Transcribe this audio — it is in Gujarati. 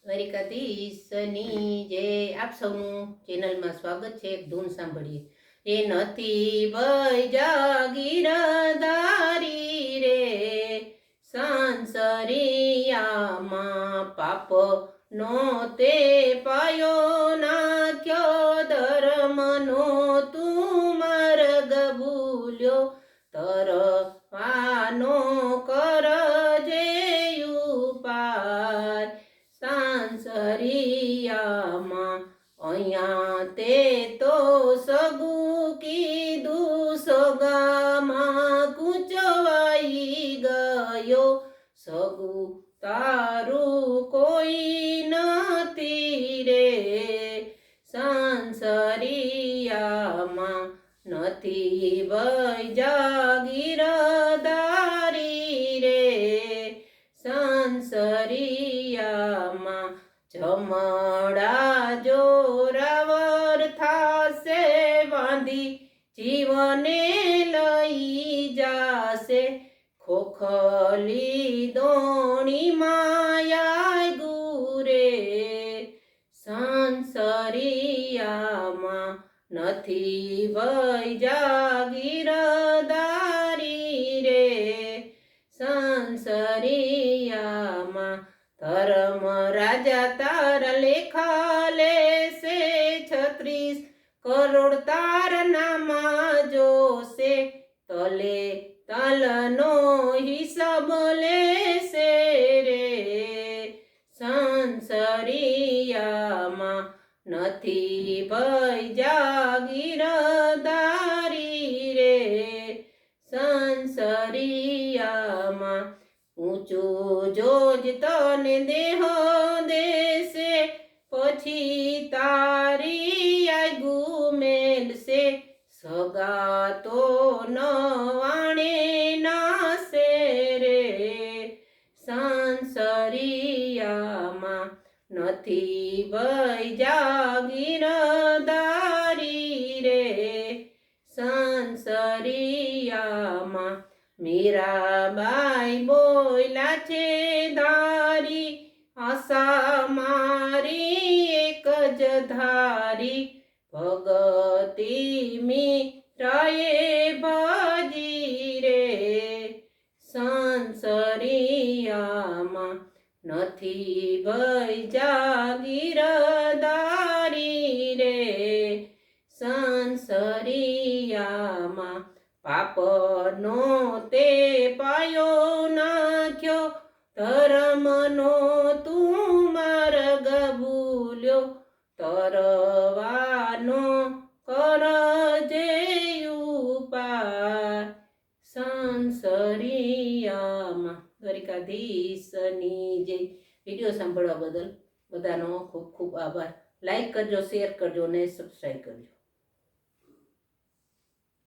દ્વારિકાધીશની જય. આપ સૌનું ચેનલમાં સ્વાગત છે. એક ધૂન સાંભળીએ. એ નથી ભય જાગીરધારી રે, સાંસરિયામાં પાપ નો તે પાયો નાખ્યો, ધર્મનો તું માર્ગ ભૂલ્યો, તરવાનો કરજે ઉપાય. સાંસરિયામાં અહીંયા તે તો સગું કીધું, સગામાં કૂંચવાઈ ગયો, સગું તારું કોઈ નથી રે. સાંસરિયામાં નથી ભય જાગીરધારી રે, સાંસરિયામાં જમડા જોરાવર થાશે, વાંધી જીવને લઈ જાશે, ખોખલી દોણી માયા ગુરે. સાંસરિયામાં નથી ભય જાગીરધારી રે, સાંસરિયામાં ધર્મ રાજા તારા લેખા લેશે, 36 કરોડ તારા નામાં જોશે, તલે તાલનો હિસાબ લેશે રે. સાંસરિયામાં નથી ભય જાગીરધારી રે, સાંસરિયામાં ઊંચું જોજ તને દેહ દેશે, પછી તારી આગુ મેલશે, સગા તો નવાણે નાશે રે. સાંસરિયામાં નથી ભય જાગીરધારી રે, સાંસરિયામાં મીરાબાઈ બોલ્યા છે ધારી, આશા મારી એક જ ધારી, ભગતી મીરાએ ભજી રે. સાંસરિયામાં નથી ભય જાગીરધારી રે, સાંસરિયામાં પાપનો તે પાયો નાખ્યો, ધર્મનો તું માર્ગ ભૂલ્યો, તરવાનો કરજે ઉપાય. સાંસરિયામાં દ્વારિકાધીશની જય. વિડીયો સાંભળવા બદલ બધાનો ખૂબ ખૂબ આભાર. લાઈક કરજો, શેર કરજો અને સબસ્ક્રાઈબ કરજો.